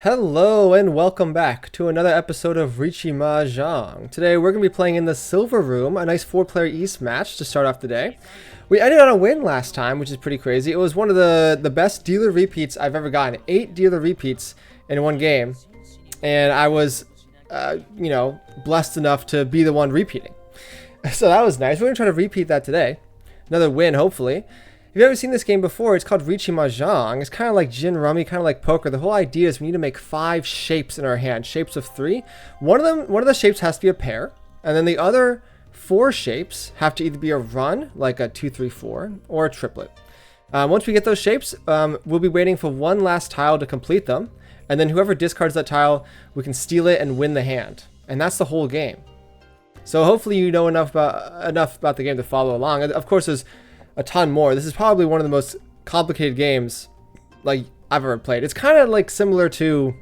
Hello and welcome back to another episode of Riichi Mahjong. Today we're going to be playing in the Silver Room, a nice 4-player East match to start off the day. We ended on a win last time, which is pretty crazy. It was one of the best dealer repeats I've ever gotten. 8 dealer repeats in one game. And I was, blessed enough to be the one repeating. So that was nice. We're going to try to repeat that today. Another win, hopefully. If you've ever seen this game before, it's called Riichi Mahjong. It's kind of like gin rummy, kind of like poker. The whole idea is we need to make 5 shapes in our hand, shapes of 3. One of the shapes has to be a pair, and then the other 4 shapes have to either be a run, like a 2, 3, 4, or a triplet. Once we get those shapes, we'll be waiting for one last tile to complete them, and then whoever discards that tile, we can steal it and win the hand. And that's the whole game. So hopefully you know enough about the game to follow along. Of course, there's a ton more. This is probably one of the most complicated games like I've ever played. It's kind of like similar to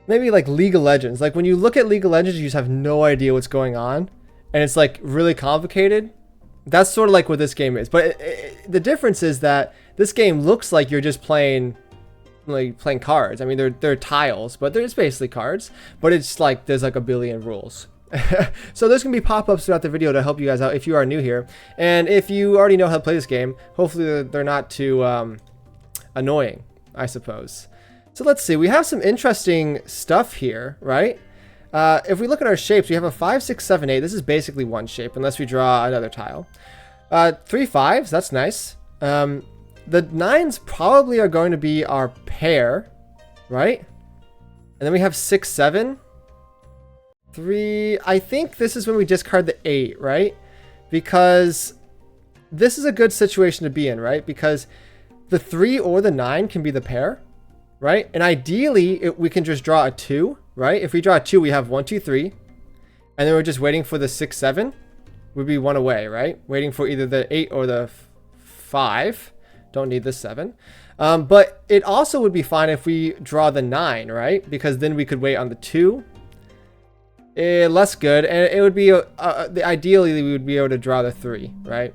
maybe like League of Legends. Like when you look at League of Legends, you just have no idea what's going on, and it's like really complicated. That's sort of like what this game is. But the difference is that this game looks like you're just playing cards. I mean, they're tiles, but they're just basically cards. But it's like there's like a billion rules. So there's going to be pop-ups throughout the video to help you guys out if you are new here. And if you already know how to play this game, hopefully they're not too annoying, I suppose. So let's see. We have some interesting stuff here, right? If we look at our shapes, we have a 5, 6, 7, 8. This is basically one shape, unless we draw another tile. 3 5s, that's nice. The 9s probably are going to be our pair, right? And then we have 6, 7. 3, I think this is when we discard the 8, right? Because this is a good situation to be in, right? Because the 3 or the 9 can be the pair, right? And ideally, we can just draw a 2, right? If we draw a 2, we have 1, 2, 3. And then we're just waiting for the 6, 7. Would be 1 away, right? Waiting for either the 8 or the 5. Don't need the 7. But it also would be fine if we draw the 9, right? Because then we could wait on the 2. Less good, and it would be ideally we would be able to draw the 3, right?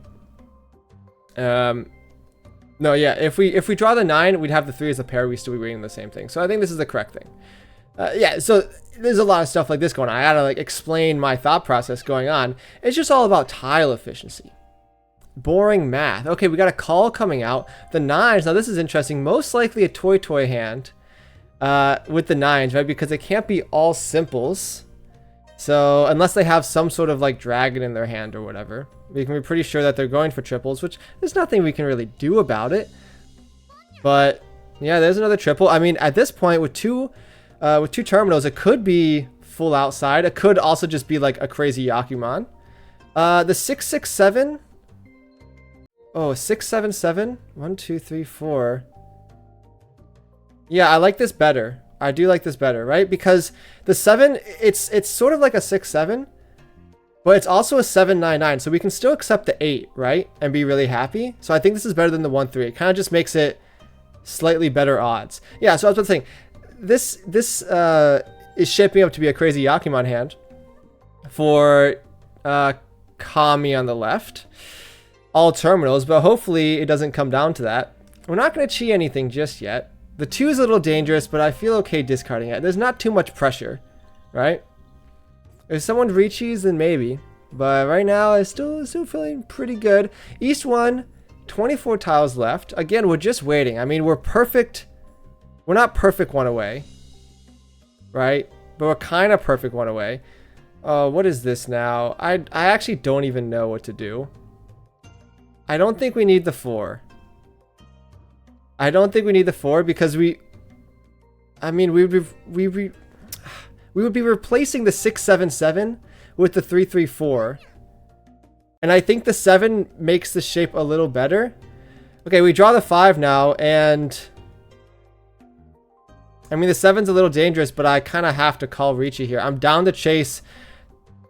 No, yeah, if we draw the 9, we'd have the 3 as a pair. We still be waiting the same thing. So I think this is the correct thing. Yeah, so there's a lot of stuff like this going on. I gotta like explain my thought process going on. It's just all about tile efficiency. Boring math. Okay, we got a call coming out. The 9s. Now this is interesting. Most likely a toy hand with the 9s, right? Because it can't be all simples. So unless they have some sort of like dragon in their hand or whatever, we can be pretty sure that they're going for triples, which there's nothing we can really do about it. But yeah, there's another triple. I mean, at this point with two terminals, it could be full outside. It could also just be like a crazy Yakuman. The 6, 6, 7. Oh, 6, 7, 7. 1, 2, 3, 4. Yeah, I like this better. I do like this better, right? Because the 7, it's sort of like a 6, 7, but it's also a 7, 9, 9. So we can still accept the 8, right? And be really happy. So I think this is better than the 1, 3. It kind of just makes it slightly better odds. Yeah, so I was saying, this is shaping up to be a crazy Yakuman hand for Kami on the left. All terminals, but hopefully it doesn't come down to that. We're not going to chi anything just yet. The 2 is a little dangerous, but I feel okay discarding it. There's not too much pressure, right? If someone Riichi's, then maybe. But right now, I'm still feeling pretty good. East 1, 24 tiles left. Again, we're just waiting. I mean, we're perfect. We're not perfect 1 away, right? But we're kind of perfect 1 away. What is this now? I actually don't even know what to do. I don't think we need the 4. I don't think we need the 4 because we would be replacing the 6, 7, 7 with the 3, 3, 4. And I think the 7 makes the shape a little better. Okay, we draw the 5 now, and I mean the 7's a little dangerous, but I kind of have to call Riichi here. I'm down to chase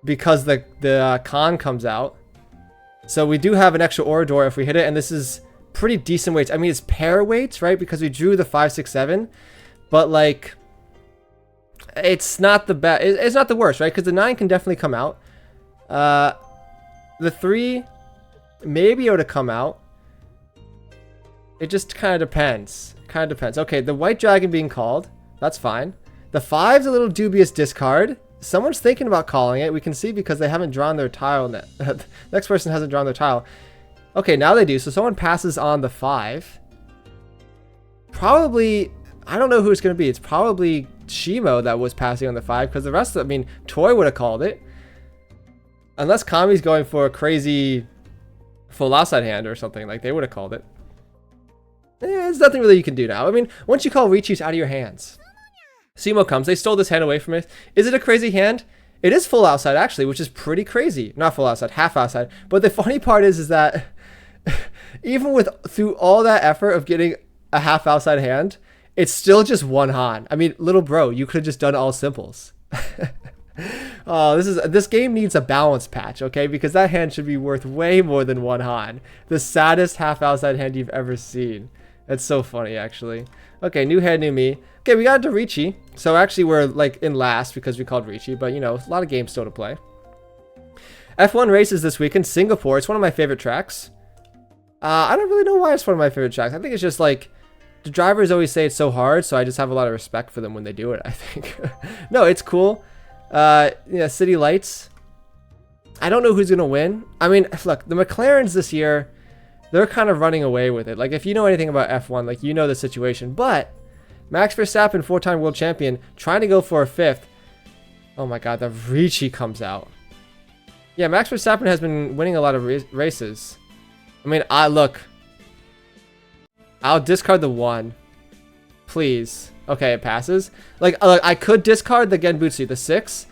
because the Cant comes out. So we do have an extra Ura Dora if we hit it, and this is pretty decent weights. I mean, it's pair weights, right? Because we drew the 5, 6, 7, but like, it's not the best. It's not the worst, right? Because the 9 can definitely come out. The 3 may be able to come out. It just kind of depends. Kind of depends. Okay, the white dragon being called. That's fine. The 5's a little dubious discard. Someone's thinking about calling it. We can see because they haven't drawn their tile. The next person hasn't drawn their tile. Okay, now they do. So someone passes on the 5. Probably, I don't know who it's going to be. It's probably Shimo that was passing on the 5 because the rest of, I mean, Toy would have called it. Unless Kami's going for a crazy full outside hand or something, like they would have called it. There's nothing really you can do now. I mean, once you call Riichi, it's out of your hands. Sumo comes. They stole this hand away from it. Is it a crazy hand? It is full outside, actually, which is pretty crazy. Not full outside, half outside. But the funny part is that even with through all that effort of getting a half outside hand, it's still just one Han. I mean, little bro, you could have just done all simples. Oh, this game needs a balance patch, okay? Because that hand should be worth way more than one Han. The saddest half outside hand you've ever seen. That's so funny, actually. Okay, new head, new me. Okay, we got into Riichi. So actually we're like in last because we called Riichi, but you know, a lot of games still to play. F1 races this week in Singapore. It's one of my favorite tracks. I don't really know why it's one of my favorite tracks. I think it's just like, the drivers always say it's so hard, so I just have a lot of respect for them when they do it, I think. No, it's cool. Yeah, City Lights. I don't know who's going to win. I mean, look, the McLarens this year, they're kind of running away with it. Like, if you know anything about F1, like, you know the situation. But Max Verstappen, 4-time world champion, trying to go for a 5th. Oh my god, the Riichi comes out. Yeah, Max Verstappen has been winning a lot of races. I mean, look. I'll discard the 1. Please. Okay, it passes. Like, I could discard the Genbutsu, the 6.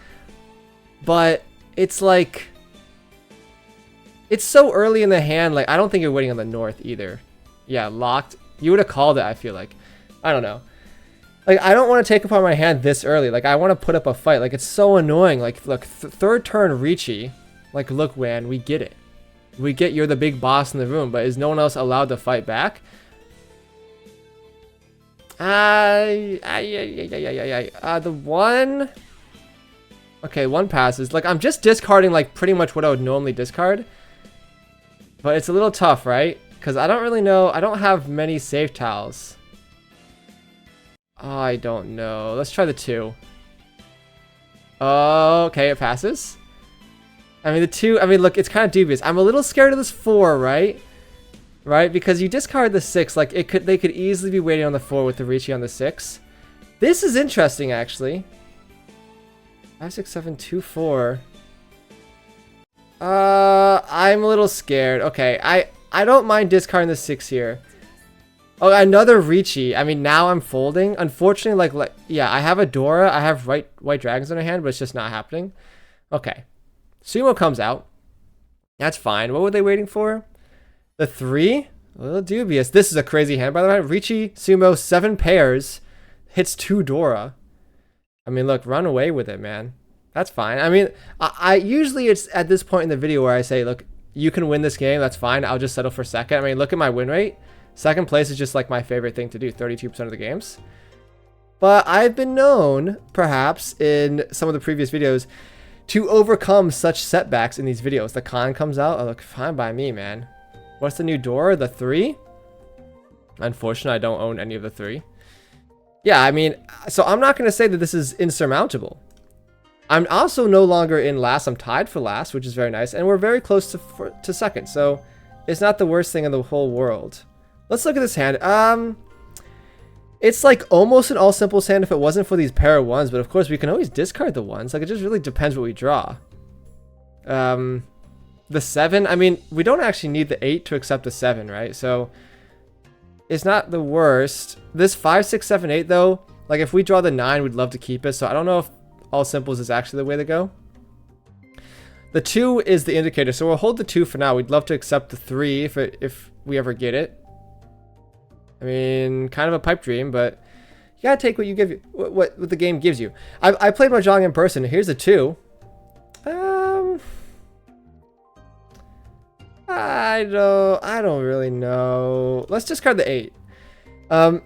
But it's like... It's so early in the hand, like, I don't think you're waiting on the north either. Yeah, locked. You would have called it, I feel like. I don't know. Like, I don't want to take apart my hand this early. Like, I want to put up a fight. Like, it's so annoying. Like, look, third turn Riichi. Like, look, man, we get it. We get you're the big boss in the room, but is no one else allowed to fight back? The 1... Okay, 1 passes. Like, I'm just discarding, like, pretty much what I would normally discard. But it's a little tough, right? Because I don't really know. I don't have many safe tiles. I don't know. Let's try the 2. Okay, it passes. I mean, the 2... I mean, look, it's kind of dubious. I'm a little scared of this 4, right? Right? Because you discard the 6. Like, they could easily be waiting on the 4 with the Riichi on the 6. This is interesting, actually. 5, 6, 7, 2, 4. I'm a little scared. Okay, I don't mind discarding the 6 here. Oh, another Riichi. I mean, now I'm folding. Unfortunately, like yeah, I have a Dora. I have white dragons in her hand, but it's just not happening. Okay. Sumo comes out. That's fine. What were they waiting for? The 3? A little dubious. This is a crazy hand, by the way. Riichi, Sumo, 7 pairs. Hits 2 Dora. I mean, look, run away with it, man. That's fine. I mean, I usually it's at this point in the video where I say, look, you can win this game. That's fine. I'll just settle for second. I mean, look at my win rate. Second place is just like my favorite thing to do, 32% of the games. But I've been known, perhaps, in some of the previous videos, to overcome such setbacks in these videos. The Cant comes out. Oh, look, fine by me, man. What's the new Dora? The 3? Unfortunately, I don't own any of the 3. Yeah, I mean, so I'm not going to say that this is insurmountable. I'm also no longer in last. I'm tied for last, which is very nice. And we're very close to second. So it's not the worst thing in the whole world. Let's look at this hand. It's like almost an all simples hand if it wasn't for these pair of 1s. But of course, we can always discard the 1s. Like, it just really depends what we draw. The 7. I mean, we don't actually need the 8 to accept the 7, right? So it's not the worst. This 5, 6, 7, 8, though. Like, if we draw the 9, we'd love to keep it. So I don't know if all simples is actually the way to go. The 2 is the indicator, so we'll hold the 2 for now. We'd love to accept the 3 if we ever get it. I mean, kind of a pipe dream, but you gotta take what you give you, what the game gives you. I played Mahjong in person. Here's the 2. I don't really know. Let's discard the 8. I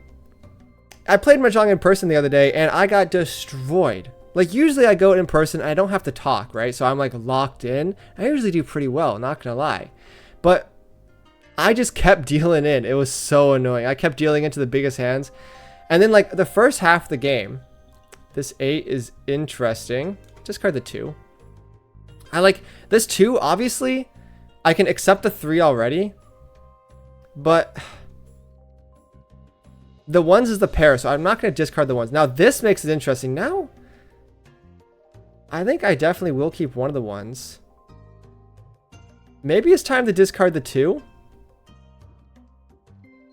played Mahjong in person the other day, and I got destroyed. Like, usually I go in person, and I don't have to talk, right? So I'm, like, locked in. I usually do pretty well, not gonna lie. But I just kept dealing in. It was so annoying. I kept dealing into the biggest hands. And then like the first half of the game, this 8 is interesting. Discard the 2. I like this 2, obviously, I can accept the 3 already. But the 1s is the pair, so I'm not going to discard the 1s. Now this makes it interesting. Now, I think I definitely will keep one of the 1s. Maybe it's time to discard the 2.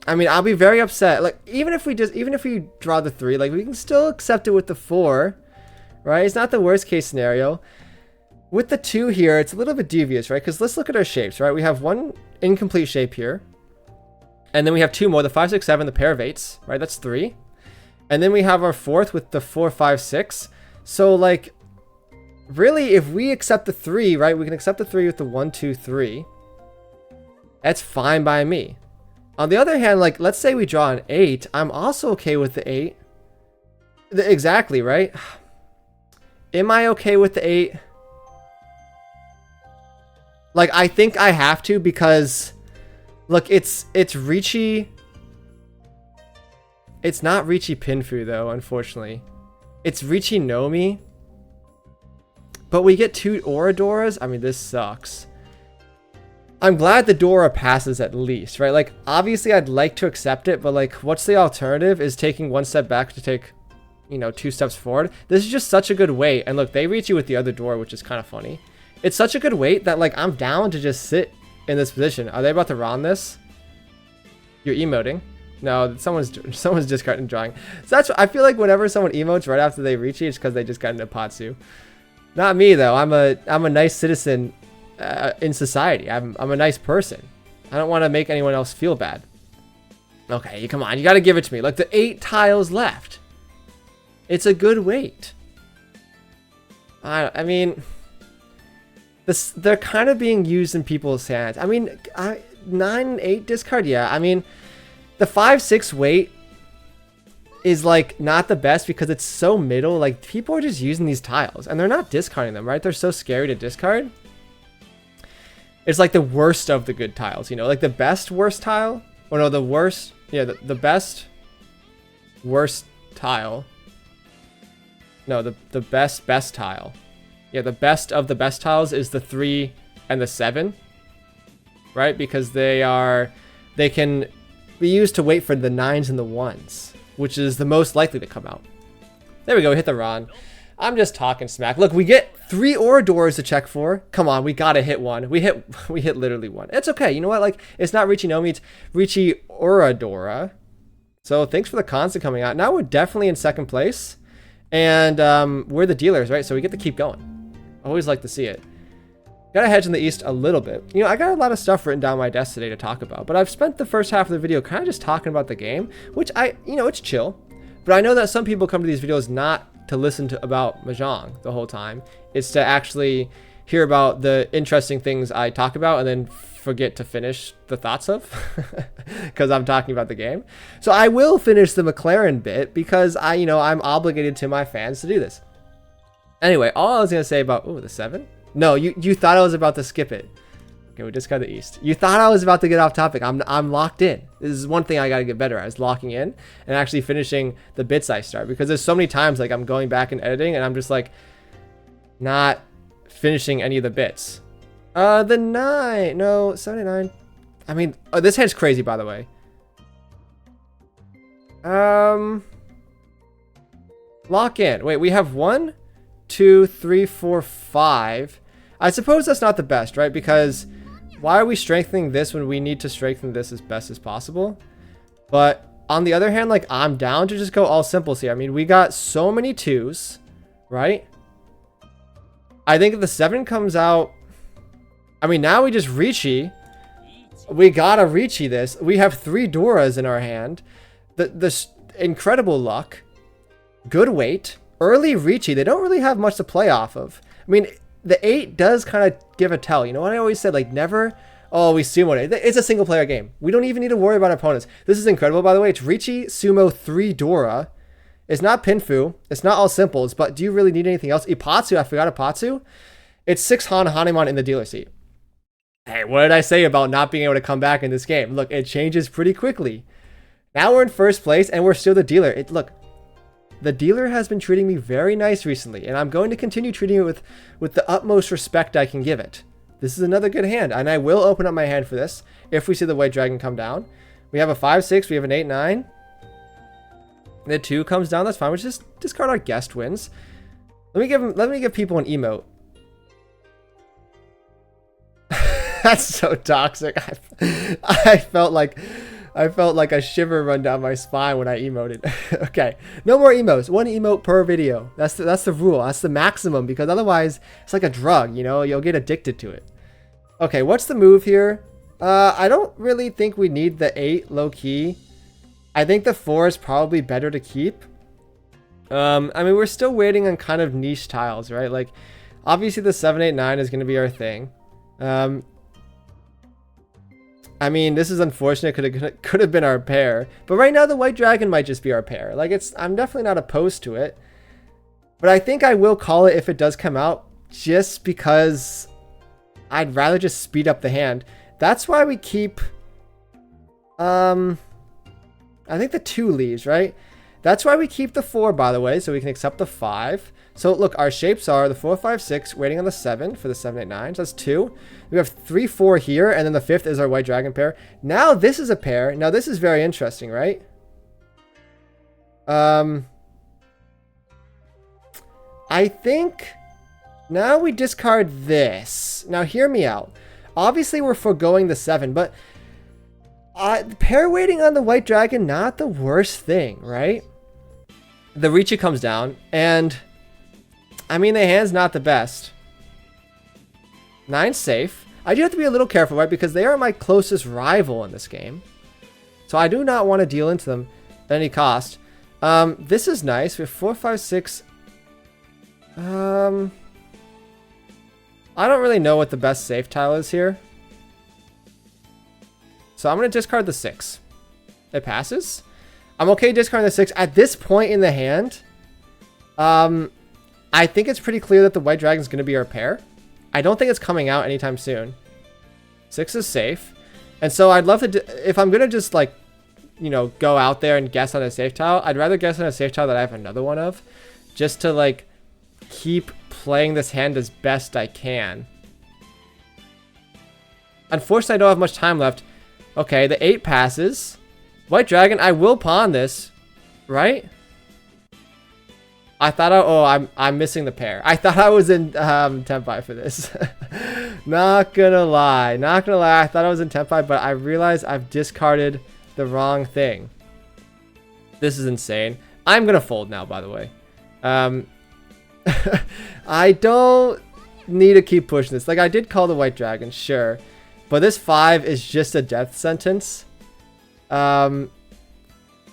I mean, I'll be very upset. Like, even if we draw the 3, like, we can still accept it with the 4, right? It's not the worst case scenario. With the 2 here, it's a little bit devious, right? Because let's look at our shapes, right? We have one incomplete shape here. And then we have 2 more, the 5, 6, 7, the pair of 8s, right? That's 3. And then we have our 4th with the 4, 5, 6. So, like, really, if we accept the 3, right? We can accept the 3 with the 1, 2, 3. That's fine by me. On the other hand, like, let's say we draw an 8. I'm also okay with the 8. Exactly, right? Am I okay with the 8? Like, I think I have to because, look, it's Riichi. It's not Riichi Pinfu, though, unfortunately. It's Riichi Nomi. But we get 2 Ura Doras. I mean, this sucks. I'm glad the Dora passes at least, right? Like, obviously, I'd like to accept it, but, like, what's the alternative? Is taking 1 step back to take, you know, 2 steps forward. This is just such a good weight. And look, they reach you with the other Dora, which is kind of funny. It's such a good weight that, like, I'm down to just sit in this position. Are they about to run this? You're emoting. No, someone's discarding and drawing. So that's, I feel like whenever someone emotes right after they reach you, it's because they just got into Patsu. Not me, though. I'm a nice citizen in society. I'm a nice person. I don't want to make anyone else feel bad. Okay, come on. You got to give it to me. Like, the 8 tiles left. It's a good weight. I mean, they're kind of being used in people's hands. I mean, 9, 8 discard. Yeah, I mean, the 5, 6 weight is like not the best because it's so middle. Like, people are just using these tiles and they're not discarding them, right? They're so scary to discard. It's like the worst of the good tiles, you know, like the best worst tile, or no, the worst, yeah, the best worst tile. No, the best tile. Yeah, the best of the best tiles is the 3 and the 7, right? Because they can be used to wait for the 9s and the 1s, which is the most likely to come out. There we go, we hit the Ron. I'm just talking smack. Look, we get 3 Ura Doras to check for. Come on, we gotta hit one. We hit literally one. It's okay. You know what? Like, it's not Riichi Nomi, it's Riichi Ura Dora. So thanks for the constant coming out. Now we're definitely in second place, and we're the dealers, right? So we get to keep going. Always like to see it. Gotta hedge in the East a little bit. You know, I got a lot of stuff written down on my desk today to talk about, but I've spent the first half of the video kind of just talking about the game, which it's chill. But I know that some people come to these videos not to listen to about Mahjong the whole time. It's to actually hear about the interesting things I talk about and then forget to finish the thoughts of because I'm talking about the game. So I will finish the McLaren bit because I'm obligated to my fans to do this. Anyway, all I was gonna say about the 7. No, you thought I was about to skip it. Okay, we discard the East. You thought I was about to get off topic. I'm locked in. This is one thing I got to get better at, is locking in and actually finishing the bits I start. Because there's so many times, like, I'm going back and editing and I'm just, like, not finishing any of the bits. The 9. No, 79. I mean, this hand's crazy, by the way. Lock in. Wait, we have 1, 2, 3, 4, 5. I suppose that's not the best, right? Because why are we strengthening this when we need to strengthen this as best as possible? But on the other hand, like, I'm down to just go all simples here. I mean, we got so many 2s, right? I think if the 7 comes out, I mean, now we just Riichi. We gotta Riichi this. We have 3 Doras in our hand. The incredible luck, good weight, early Riichi. They don't really have much to play off of. I mean, the 8 does kind of give a tell. You know what I always said? Like, never, we sumo it. It's a single player game. We don't even need to worry about opponents. This is incredible, by the way. It's Riichi, sumo, 3 Dora. It's not Pinfu. It's not all simples, but do you really need anything else? Ipatsu, I forgot Ipatsu. It's 6 Haneman in the dealer seat. Hey, what did I say about not being able to come back in this game? Look, it changes pretty quickly. Now we're in first place and we're still the dealer. Look, the dealer has been treating me very nice recently, and I'm going to continue treating it with the utmost respect I can give it. This is another good hand, and I will open up my hand for this if we see the white dragon come down. We have a 5-6, we have an 8-9. The 2 comes down, that's fine. We just discard our guest wins. Let me give people an emote. That's so toxic. I felt like a shiver run down my spine when I emoted. Okay, no more emotes. 1 emote per video. That's the rule. That's the maximum, because otherwise it's like a drug. You know, you'll get addicted to it. Okay, what's the move here? I don't really think we need the 8 low key. I think the 4 is probably better to keep. I mean, we're still waiting on kind of niche tiles, right? Like, obviously the 7, 8, 9 is going to be our thing. I mean, this is unfortunate. Could have been our pair, but right now the white dragon might just be our pair. Like, I'm definitely not opposed to it, but I think I will call it if it does come out, just because I'd rather just speed up the hand. That's why we keep, I think the 2 leaves, right? That's why we keep the 4, by the way, so we can accept the 5. So look, our shapes are the 4, 5, 6, waiting on the 7 for the 7, 8, 9. So that's 2. We have 3, 4 here, and then the 5th is our white dragon pair. Now this is a pair. Now this is very interesting, right? I think now we discard this. Now hear me out. Obviously we're foregoing the 7, but pair waiting on the white dragon, not the worst thing, right? The Riichi comes down, and I mean, the hand's not the best. 9's safe. I do have to be a little careful, right? Because they are my closest rival in this game. So I do not want to deal into them at any cost. This is nice. We have 4, 5, 6. I don't really know what the best safe tile is here. So I'm going to discard the 6. It passes. I'm okay discarding the 6. At this point in the hand, I think it's pretty clear that the white dragon is going to be our pair. I don't think it's coming out anytime soon. 6 is safe. And so I'd love to, if I'm going to just, like, you know, go out there and guess on a safe tile, I'd rather guess on a safe tile that I have another one of, just to, like, keep playing this hand as best I can. Unfortunately, I don't have much time left. Okay, the 8 passes. White dragon, I will pawn this, right? I thought I'm missing the pair. I thought I was in Tempai for this. Not gonna lie, I thought I was in Tempai, but I realized I've discarded the wrong thing. This is insane. I'm gonna fold now, by the way. I don't need to keep pushing this. Like, I did call the white dragon, sure, but this 5 is just a death sentence. Now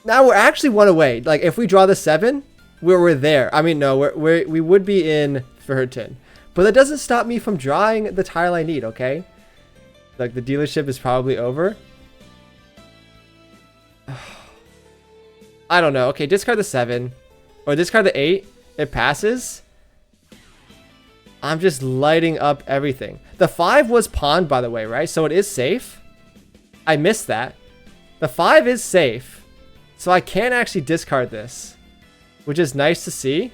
we're actually 1 away. Like, if we draw the 7, we're there. I mean, no, we would be in Fullerton, but that doesn't stop me from drawing the tile I need. Okay, like, the dealership is probably over. I don't know. Okay, discard the 7 or discard the 8. It passes. I'm just lighting up everything. The 5 was pawned, by the way, right? So it is safe. I missed that. The 5 is safe, so I can't actually discard this, which is nice to see.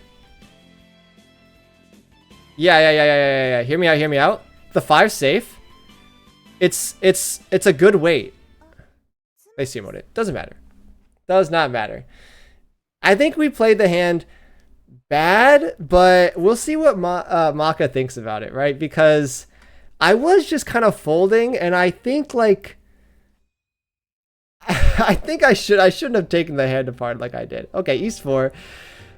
Yeah. Hear me out. The 5's safe. It's a good wait. They sumoed it. Doesn't matter. Does not matter. I think we played the hand bad, but we'll see what Maka thinks about it, right? Because I was just kind of folding, and I think, like, I think I shouldn't have taken the hand apart like I did. Okay, East 4.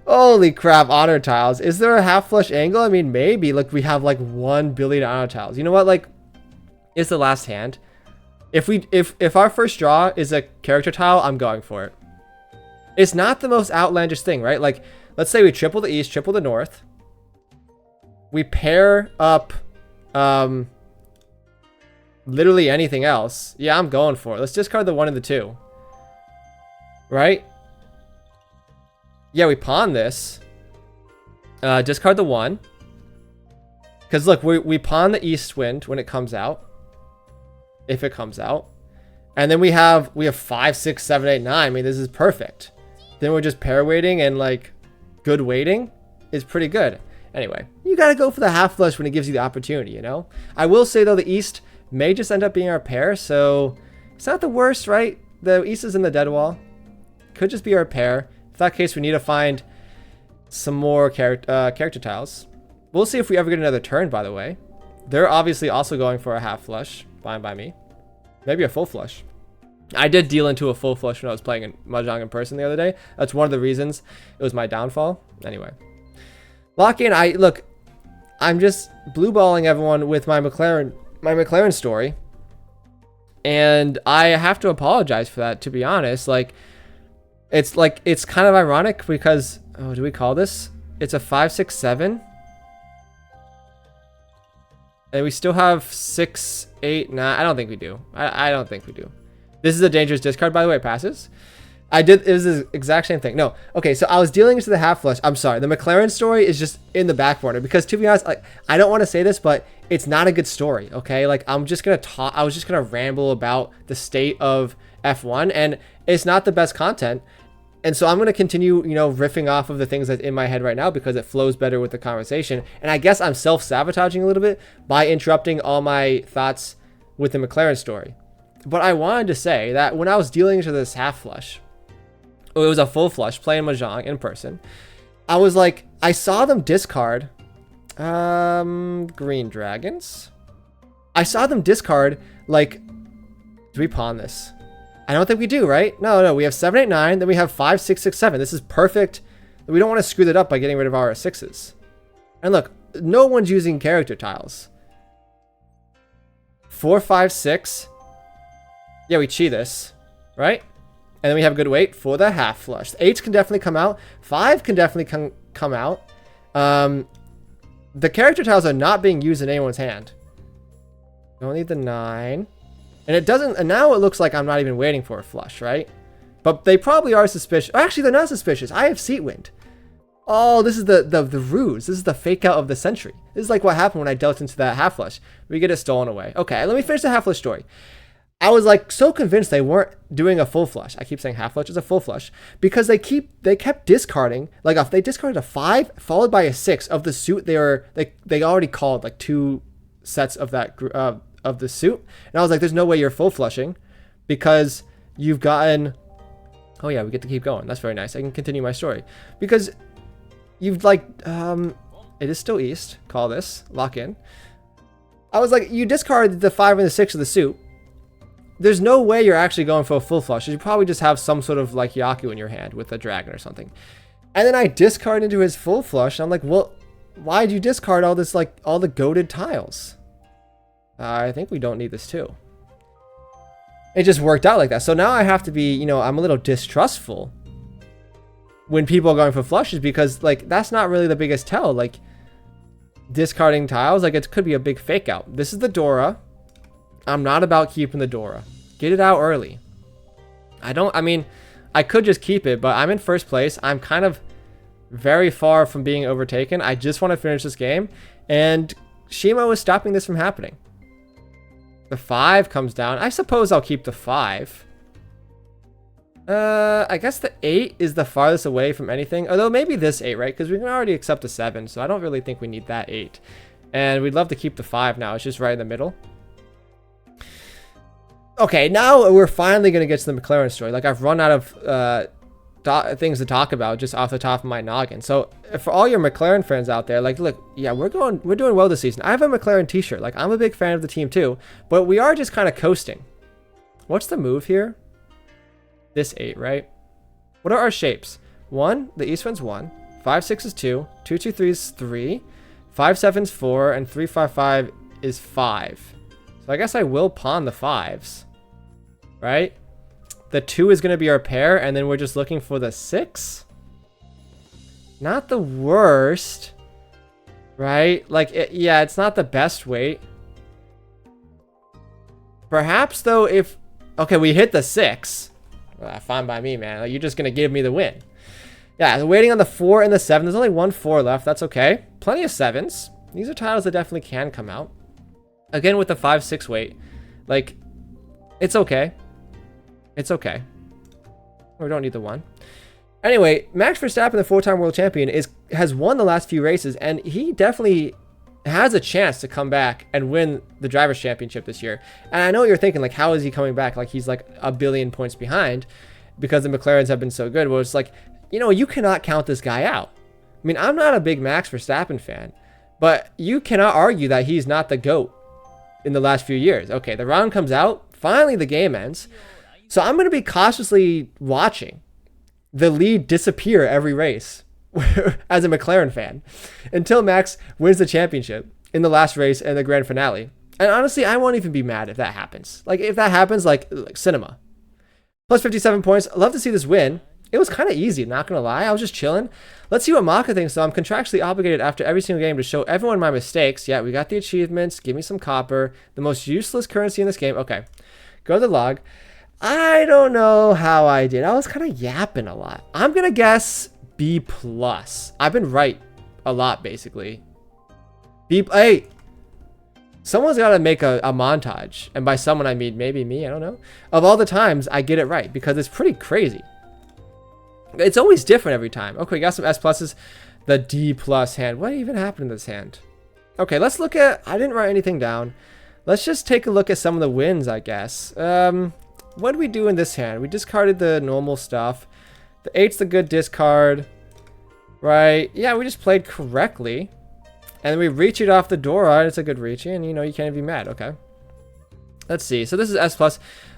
Holy crap, honor tiles. Is there a half flush angle? I mean, maybe. Look, we have like 1 billion honor tiles. You know what? Like, it's the last hand. If our first draw is a character tile, I'm going for it. It's not the most outlandish thing, right? Like, let's say we triple the east, triple the north. We pair up literally anything else. Yeah, I'm going for it. Let's discard the 1 and the 2. Right? Yeah, we pawn this. Discard the 1. Because look, we pawn the east wind when it comes out. if it comes out. And then we have 5, 6, 7, 8, 9. I mean, this is perfect. Then we're just pair waiting, and like good waiting is pretty good. Anyway, you got to go for the half flush when it gives you the opportunity, you know? I will say though, the East may just end up being our pair, so it's not the worst, right? The East is in the dead wall. Could just be our pair. In that case, we need to find some more character tiles. We'll see if we ever get another turn, by the way. They're obviously also going for a half flush. Fine by me. Maybe a full flush. I did deal into a full flush when I was playing in Mahjong in person the other day. That's one of the reasons it was my downfall. Anyway. Lock in. I'm just blue balling everyone with my McLaren story. And I have to apologize for that, to be honest. It's kind of ironic because, oh, do we call this? It's a 5, 6, 7. And we still have 6, 8, 9. I don't think we do. I don't think we do. This is a dangerous discard, by the way. It passes. It was the exact same thing. No. Okay, so I was dealing into the half flush. I'm sorry. The McLaren story is just in the back burner because, to be honest, I don't want to say this, but it's not a good story, okay? I was just going to ramble about the state of F1, and it's not the best content. And so I'm going to continue, riffing off of the things that's in my head right now because it flows better with the conversation. And I guess I'm self-sabotaging a little bit by interrupting all my thoughts with the McLaren story. But I wanted to say that when I was dealing into this half flush, it was a full flush playing Mahjong in person, I was like, I saw them discard green dragons. I saw them discard, do we pawn this? I don't think we do, right? No, we have 7, 8, 9. Then we have 5, 6, 6, 7. This is perfect. We don't want to screw that up by getting rid of our 6s. And look, no one's using character tiles. 4, 5, 6. Yeah, we cheat this, right? And then we have good weight for the half flush. The 8s can definitely come out. 5 can definitely come out. The character tiles are not being used in anyone's hand. Don't need the 9. And it doesn't, and now it looks like I'm not even waiting for a flush, right? But they probably are suspicious. Actually, they're not suspicious. I have seat wind. Oh, this is the ruse. This is the fake out of the century. This is like what happened when I dealt into that half flush. We get it stolen away. Okay, let me finish the half flush story. I was so convinced they weren't doing a full flush. I keep saying half flush is a full flush because they kept discarding. If they discarded a 5 followed by a 6 of the suit they already called 2 sets of that of the suit, and I was like, there's no way you're full flushing because you've gotten, oh yeah, we get to keep going. That's very nice. I can continue my story because you've it is still East. Call this, lock in. I was like, you discarded the 5 and the 6 of the suit. There's no way you're actually going for a full flush. You probably just have some sort of Yaku in your hand with a dragon or something. And then I discard into his full flush. And I'm like, well, why'd you discard all this, all the goated tiles? I think we don't need this too. It just worked out like that. So now I have to be, I'm a little distrustful when people are going for flushes because that's not really the biggest tell. Discarding tiles, it could be a big fake out. This is the Dora. I'm not about keeping the Dora. Get it out early. I could just keep it, but I'm in first place. I'm kind of very far from being overtaken. I just want to finish this game, and Shimo is stopping this from happening. The 5 comes down. I suppose I'll keep the 5. I guess the 8 is the farthest away from anything. Although maybe this 8, right? Because we can already accept the 7, so I don't really think we need that 8. And we'd love to keep the 5 now. It's just right in the middle. Okay, now we're finally going to get to the McLaren story. I've run out of things to talk about just off the top of my noggin. So for all your McLaren fans out there, look, yeah, we're doing well this season. I have a McLaren t-shirt. I'm a big fan of the team too, but we are just kind of coasting. What's the move here? This 8, right? What are our shapes? 1, the East one's 1, 5, 6 is 2, 2, 2, 3 is 3, 5, 7 is 4, and 3, 5, 5 is 5. So I guess I will pawn the 5s, right? The 2 is going to be our pair, and then we're just looking for the 6. Not the worst, right? Yeah, it's not the best weight. Perhaps, though, if... Okay, we hit the 6. Fine by me, man. You're just going to give me the win. Yeah, waiting on the 4 and the 7. There's only 1 4 left. That's okay. Plenty of 7s. These are tiles that definitely can come out. Again, with the 5, 6 weight. It's okay. It's okay. We don't need the 1. Anyway, Max Verstappen, the 4-time world champion, has won the last few races, and he definitely has a chance to come back and win the Drivers' Championship this year. And I know what you're thinking, like, how is he coming back? Like, he's like a billion points behind because the McLarens have been so good. Well, it's like, you know, you cannot count this guy out. I mean, I'm not a big Max Verstappen fan, but you cannot argue that he's not the GOAT in the last few years. Okay, the round comes out. Finally, the game ends. So I'm going to be cautiously watching the lead disappear every race as a McLaren fan until Max wins the championship in the last race and the grand finale. And honestly, I won't even be mad if that happens. Like, if that happens, like cinema. Plus 57 points. I love to see this win. It was kind of easy, not going to lie. I was just chilling. Let's see what Maka thinks, though. I'm contractually obligated after every single game to show everyone my mistakes. Yeah, we got the achievements. Give me some copper. The most useless currency in this game. Okay. Go to the log. I don't know how I did. I was kind of yapping a lot. I'm going to guess B+. I've been right a lot, basically. Hey! Someone's got to make a montage. And by someone, I mean maybe me. I don't know. Of all the times I get it right. Because it's pretty crazy. It's always different every time. Okay, we got some S+'s. The D+ hand. What even happened in this hand? Okay, let's look at... I didn't write anything down. Let's just take a look at some of the wins, I guess. What did we do in this hand? We discarded the normal stuff. The 8's the good discard. Right. Yeah, we just played correctly. And we Riichi'd off the Dora. It's a good Riichi, and you know, you can't be mad. Okay. Let's see. So this is S+.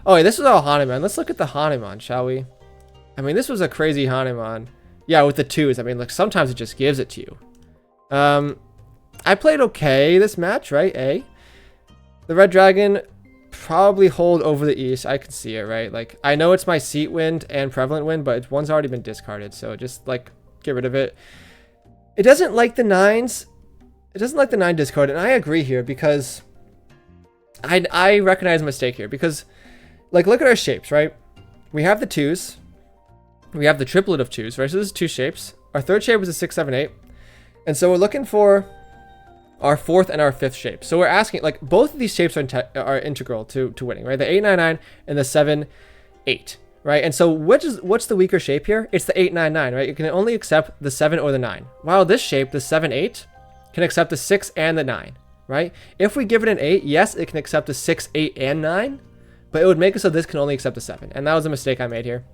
Oh, yeah, this was all Haneman. Let's look at the Haneman, shall we? I mean, this was a crazy Haneman. Yeah, with the 2s. I mean, like, sometimes it just gives it to you. I played okay this match, right? A. The Red Dragon probably hold over the East. I can see it, right? Like, I know it's my seat wind and prevalent wind, but one's already been discarded, so just, like, get rid of it. It doesn't like the 9s. It doesn't like the 9 discard, and I agree here because I recognize a mistake here because, like, look at our shapes, right? We have the 2s. We have the triplet of 2s, right? So this is 2 shapes. Our third shape is a 6, 7, 8. And so we're looking for our 4th and our 5th shape. So we're asking, like, both of these shapes are integral to winning, right? The 8, 9, 9 and the 7, 8, right? And so what's the weaker shape here? It's the 8, 9, 9, right? You can only accept the 7 or the 9. While this shape, the 7, 8, can accept the 6 and the 9, right? If we give it an 8, yes, it can accept the 6, 8, and 9, but it would make it so this can only accept a 7. And that was a mistake I made here.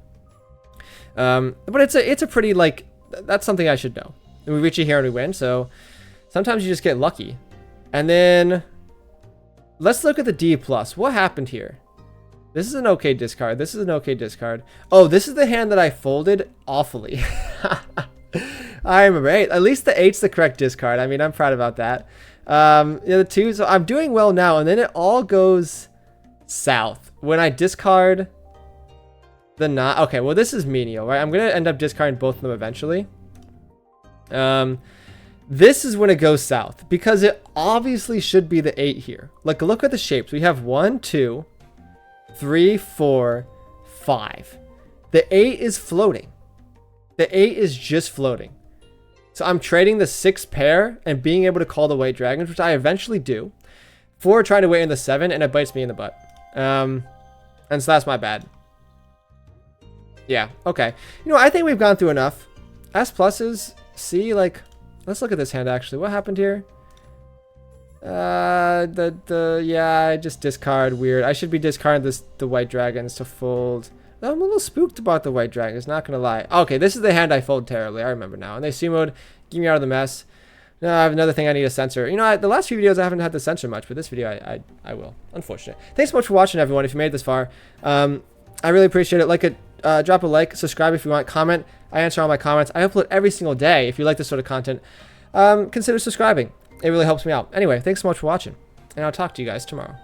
But it's a pretty, like, that's something I should know. And we reach it here and we win, so sometimes you just get lucky. And then let's look at the D+. What happened here? This is an okay discard. This is an okay discard. Oh, this is the hand that I folded awfully. I remember. Hey, at least the 8's the correct discard. I mean, I'm proud about that. Yeah, the 2s, so I'm doing well now, and then it all goes south. When I discard the 9. Okay, well, this is menial, right? I'm going to end up discarding both of them eventually. This is when it goes south because it obviously should be the 8 here. Like, look at the shapes. We have 1, 2, 3, 4, 5. The 8 is floating. The 8 is just floating. So I'm trading the 6 pair and being able to call the white dragons, which I eventually do, for trying to wait in the 7, and it bites me in the butt. And so that's my bad. Yeah, okay. You know, I think we've gone through enough. S+'s, C, like, let's look at this hand, actually. What happened here? Yeah, I just discard. Weird. I should be discarding the white dragons to fold. I'm a little spooked about the white dragons, not gonna lie. Okay, this is the hand I fold terribly. I remember now. And they sumoed, get me out of the mess. No, I have another thing I need to censor. You know, the last few videos I haven't had to censor much, but this video I will. Unfortunate. Thanks so much for watching, everyone. If you made it this far, I really appreciate it. Drop a like, subscribe if you want, comment. I answer all my comments. I upload every single day. If you like this sort of content, consider subscribing. It really helps me out. Anyway, thanks so much for watching, and I'll talk to you guys tomorrow.